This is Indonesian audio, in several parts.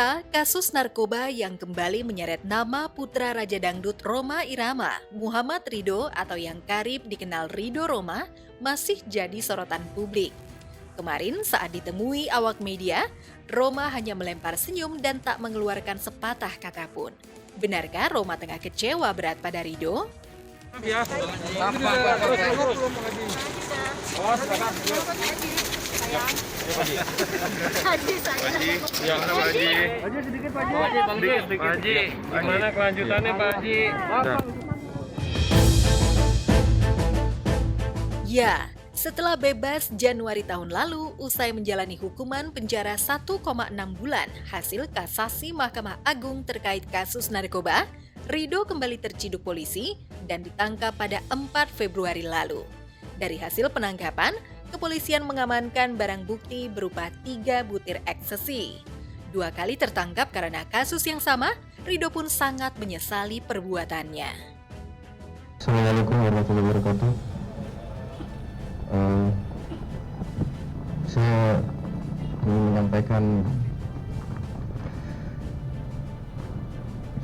Pemirsa, kasus narkoba yang kembali menyeret nama putra Raja Dangdut Rhoma Irama, Muhammad Ridho atau yang karib dikenal Ridho Rhoma, masih jadi sorotan publik. Kemarin saat ditemui awak media, Rhoma hanya melempar senyum dan tak mengeluarkan sepatah kata pun. Benarkah Rhoma tengah kecewa berat pada Ridho? Gimana kelanjutannya Pak Haji? Ya, setelah bebas Januari tahun lalu, usai menjalani hukuman penjara 1,6 bulan hasil kasasi Mahkamah Agung terkait kasus narkoba, Ridho kembali terciduk polisi dan ditangkap pada 4 Februari lalu. Dari hasil penangkapan, kepolisian mengamankan barang bukti berupa 3 butir ekstasi. 2 kali tertangkap karena kasus yang sama, Ridho pun sangat menyesali perbuatannya. Assalamualaikum warahmatullahi wabarakatuh. Saya ingin menyampaikan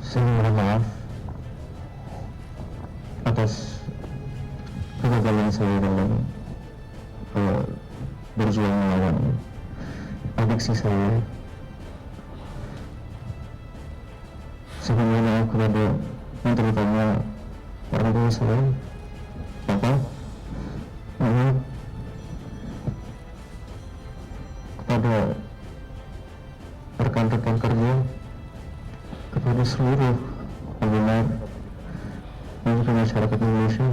saya minta maaf atas kegagalan saya dalam berjuang melawan adiksi saya. Saya minta maaf kepada yang terutama orang tua saya, Papa, Mama, kepada rekan-rekan kerja, kepada seluruh anggota dan masyarakat Indonesia.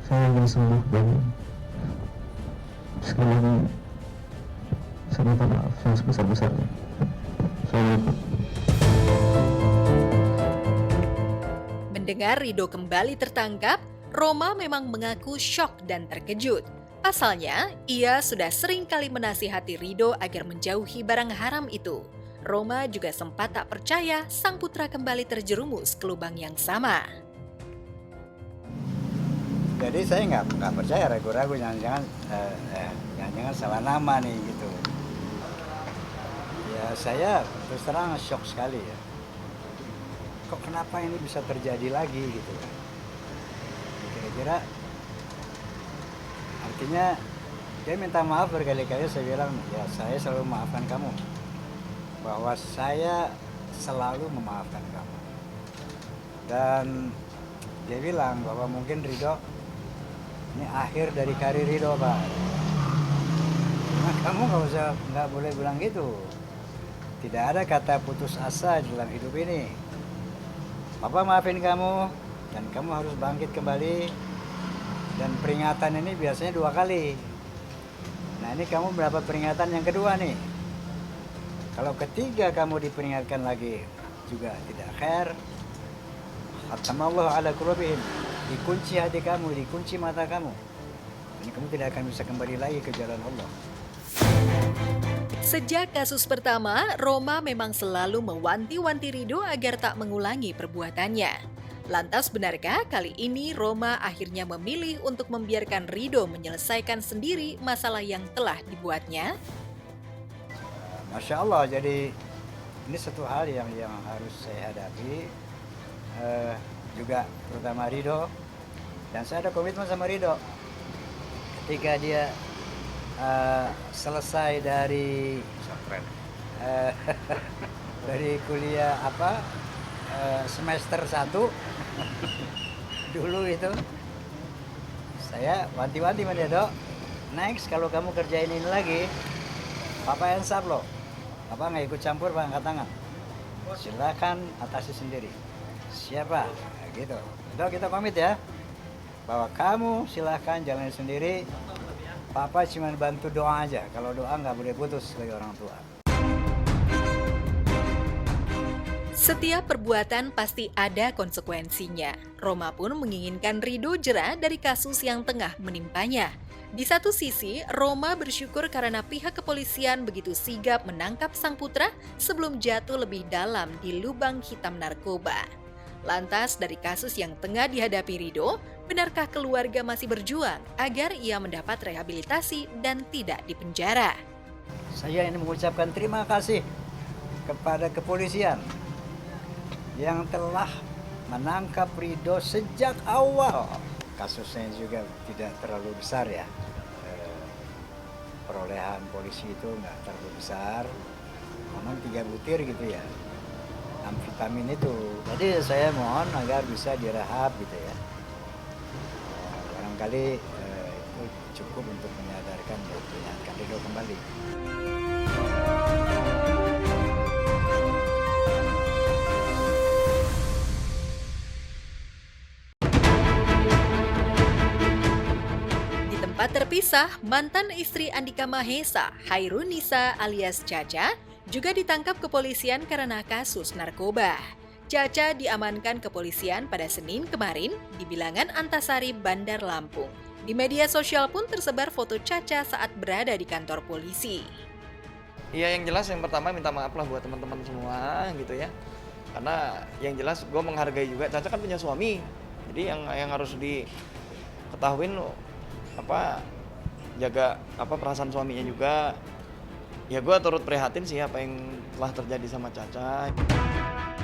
Saya ingin sembuh dan sekali lagi saya minta maaf yang sebesar-besarnya. Assalamualaikum. Mendengar Ridho kembali tertangkap, Rhoma memang mengaku syok dan terkejut. Pasalnya, ia sudah sering kali menasihati Ridho agar menjauhi barang haram itu. Rhoma juga sempat tak percaya sang putra kembali terjerumus ke lubang yang sama. Jadi saya nggak percaya, ragu-ragu, jangan-jangan salah nama nih gitu. Ya saya terus terang shock sekali ya. Kok kenapa ini bisa terjadi lagi gitu kan? Kira-kira artinya dia minta maaf berkali-kali. Saya bilang ya saya selalu memaafkan kamu, bahwa saya selalu memaafkan kamu. Dan dia bilang bahwa mungkin Ridho ini akhir dari karir Ridho, Pak. Nah, kamu nggak boleh bilang gitu. Tidak ada kata putus asa dalam hidup ini. Papa maafin kamu dan kamu harus bangkit kembali. Dan peringatan ini biasanya 2 kali. Nah ini kamu berapa peringatan yang kedua nih? Kalau ketiga kamu diperingatkan lagi juga tidak khair. Khatamallahu ala qulubihim. Dikunci hati kamu, dikunci mata kamu. Dan kamu tidak akan bisa kembali lagi ke jalan Allah. Sejak kasus pertama, Rhoma memang selalu mewanti-wanti Ridho agar tak mengulangi perbuatannya. Lantas benarkah kali ini Rhoma akhirnya memilih untuk membiarkan Ridho menyelesaikan sendiri masalah yang telah dibuatnya? Masya Allah, jadi ini satu hal yang harus saya hadapi. Juga terutama Ridho, dan saya ada komitmen sama Ridho ketika dia selesai dari dari kuliah semester 1 dulu itu saya wanti-wanti sama dia, Dok, next kalau kamu kerjain ini lagi Papa insaf loh, Papa nggak ikut campur, Pak, angkat tangan, silakan atasi sendiri. Siapa? Nah, gitu. Dok, kita pamit ya, bahwa kamu silahkan jalan sendiri. Papa cuma bantu doa aja. Kalau doa nggak boleh putus sebagai orang tua. Setiap perbuatan pasti ada konsekuensinya. Rhoma pun menginginkan Ridho jera dari kasus yang tengah menimpanya. Di satu sisi, Rhoma bersyukur karena pihak kepolisian begitu sigap menangkap sang putra sebelum jatuh lebih dalam di lubang hitam narkoba. Lantas dari kasus yang tengah dihadapi Ridho, Benarkah keluarga masih berjuang agar ia mendapat rehabilitasi dan tidak dipenjara? Saya ingin mengucapkan terima kasih kepada kepolisian yang telah menangkap Ridho sejak awal. Kasusnya juga tidak terlalu besar ya. Perolehan polisi itu nggak terlalu besar. Memang 3 butir gitu ya. Amfetamin itu. Jadi saya mohon agar bisa direhab gitu ya. Barangkali itu cukup untuk menyadarkan dan menyehatkan Ridho kembali. Di tempat terpisah, mantan istri Andika Mahesa, Hairunisa alias Caca, juga ditangkap kepolisian karena kasus narkoba. Caca diamankan kepolisian pada Senin kemarin di Bilangan Antasari, Bandar Lampung. Di media sosial pun tersebar foto Caca saat berada di kantor polisi. Iya, yang jelas yang pertama minta maaf lah buat teman-teman semua gitu ya. Karena yang jelas gue menghargai juga, Caca kan punya suami. Jadi yang harus diketahuin jaga perasaan suaminya juga. Ya gue turut prihatin sih apa yang telah terjadi sama Caca.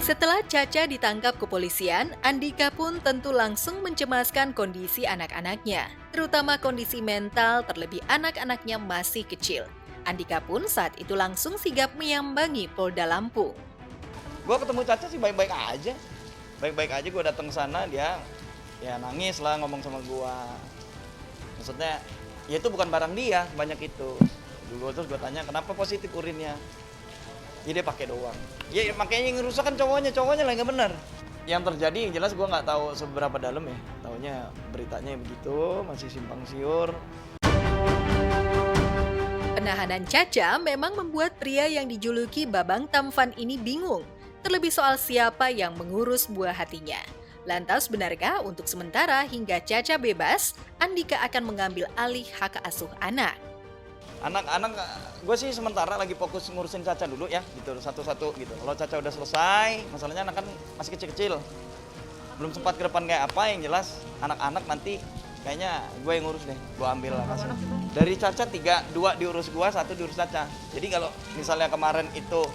Setelah Caca ditangkap kepolisian, Andika pun tentu langsung mencemaskan kondisi anak-anaknya, terutama kondisi mental terlebih anak-anaknya masih kecil. Andika pun saat itu langsung sigap menyambangi Polda Lampung. Gue ketemu Caca sih baik-baik aja. Baik-baik aja, gue datang ke sana, dia ya nangis lah ngomong sama gue. Maksudnya, ya itu bukan barang dia, banyak itu. Dulu terus gue tanya, kenapa positif urinnya? Ya dia pakai doang. Ya makanya yang rusak kan cowoknya lah nggak benar. Yang terjadi jelas gue nggak tahu seberapa dalam ya. Taunya beritanya begitu, masih simpang siur. Penahanan Caca memang membuat pria yang dijuluki Babang Tampan ini bingung, terlebih soal siapa yang mengurus buah hatinya. Lantas benarkah untuk sementara hingga Caca bebas, Andika akan mengambil alih hak asuh anak? Anak-anak gue sih sementara lagi fokus ngurusin Caca dulu ya, gitu satu-satu gitu. Kalau Caca udah selesai, masalahnya anak kan masih kecil-kecil, belum sempat ke depan kayak apa. Yang jelas anak-anak nanti kayaknya gue yang ngurus deh, gue ambil lah kasih. Dari Caca 3, 2 diurus gue, 1 diurus Caca. Jadi kalau misalnya kemarin itu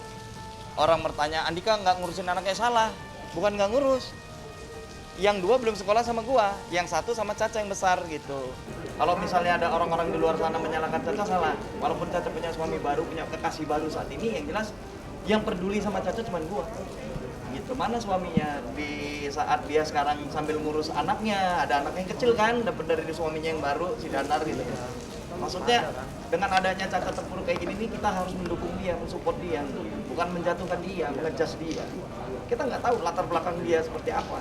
orang bertanya, Andika nggak ngurusin anaknya, salah, bukan nggak ngurus. Yang 2 belum sekolah sama gua, yang 1 sama Caca yang besar gitu. Kalau misalnya ada orang-orang di luar sana menyalahkan Caca, salah. Walaupun Caca punya suami baru, punya kekasih baru saat ini, yang jelas yang peduli sama Caca cuma gua. Gitu. Mana suaminya di saat dia sekarang sambil ngurus anaknya, ada anak yang kecil kan, dapat dari suaminya yang baru, si Danar gitu. Maksudnya dengan adanya Caca terpuruk kayak gini nih, kita harus mendukung dia, mensupport dia, bukan menjatuhkan dia, mengejas dia. Kita nggak tahu latar belakang dia seperti apa.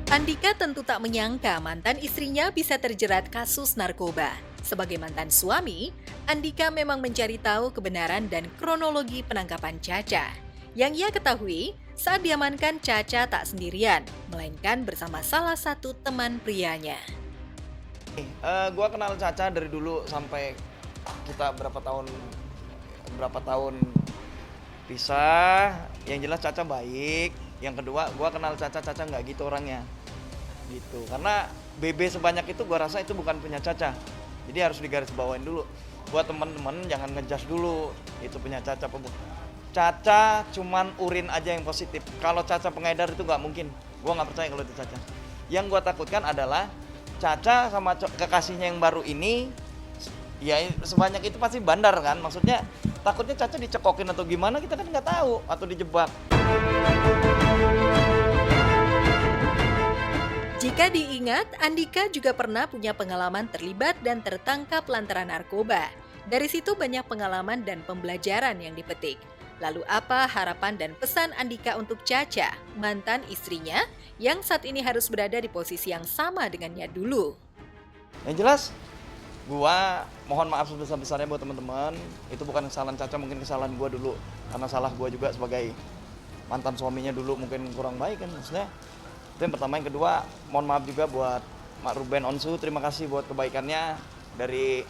Andika tentu tak menyangka mantan istrinya bisa terjerat kasus narkoba. Sebagai mantan suami, Andika memang mencari tahu kebenaran dan kronologi penangkapan Caca. Yang ia ketahui, saat diamankan Caca tak sendirian, melainkan bersama salah satu teman prianya. Gua kenal Caca dari dulu sampai kita berapa tahun pisah. Yang jelas Caca baik. Yang kedua, gua kenal Caca nggak gitu orangnya. Gitu. Karena BB sebanyak itu gua rasa itu bukan punya Caca. Jadi harus digarisbawain dulu. Buat teman-teman jangan ngejas dulu itu punya Caca. Caca cuman urin aja yang positif. Kalau Caca pengedar itu nggak mungkin. Gua nggak percaya kalau itu Caca. Yang gua takutkan adalah Caca sama kekasihnya yang baru ini, ya sebanyak itu pasti bandar kan. Maksudnya takutnya Caca dicekokin atau gimana, kita kan nggak tahu, atau dijebak. Jika diingat, Andika juga pernah punya pengalaman terlibat dan tertangkap lantaran narkoba. Dari situ banyak pengalaman dan pembelajaran yang dipetik. Lalu apa harapan dan pesan Andika untuk Caca, mantan istrinya, yang saat ini harus berada di posisi yang sama dengannya dulu? Yang jelas, gua mohon maaf sebesar-besarnya buat teman-teman. Itu bukan kesalahan Caca, mungkin kesalahan gua dulu. Karena salah gua juga sebagai mantan suaminya dulu mungkin kurang baik kan. Maksudnya, itu yang pertama. Yang kedua, mohon maaf juga buat Mak Ruben Onsu. Terima kasih buat kebaikannya. Dari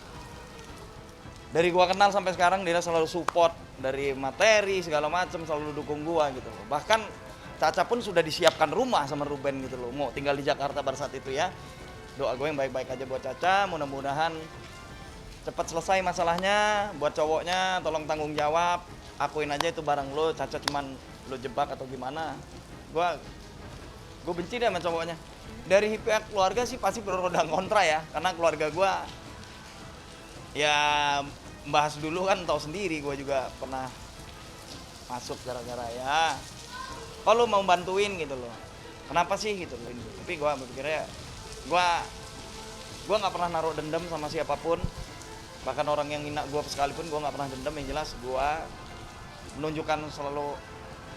gua kenal sampai sekarang dia selalu support. Dari materi segala macam selalu dukung gua gitu loh. Bahkan Caca pun sudah disiapkan rumah sama Ruben gitu loh, mau tinggal di Jakarta pada saat itu ya. Doa gue yang baik-baik aja buat Caca, mudah-mudahan cepat selesai masalahnya. Buat cowoknya tolong tanggung jawab, akuin aja itu barang lo, Caca cuman lo jebak atau gimana. Gue benci deh sama cowoknya. Dari pihak keluarga sih pasti pro dan kontra ya, karena keluarga gue ya bahas dulu kan tahu sendiri, gue juga pernah masuk gara-gara ya kalau mau bantuin gitu loh, kenapa sih gitu loh. Tapi gue berpikirnya gue nggak pernah naruh dendam sama siapapun, bahkan orang yang hina gue sekalipun gue nggak pernah dendam. Yang jelas gue menunjukkan selalu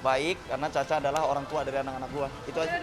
baik karena Caca adalah orang tua dari anak-anak gue, itu aja.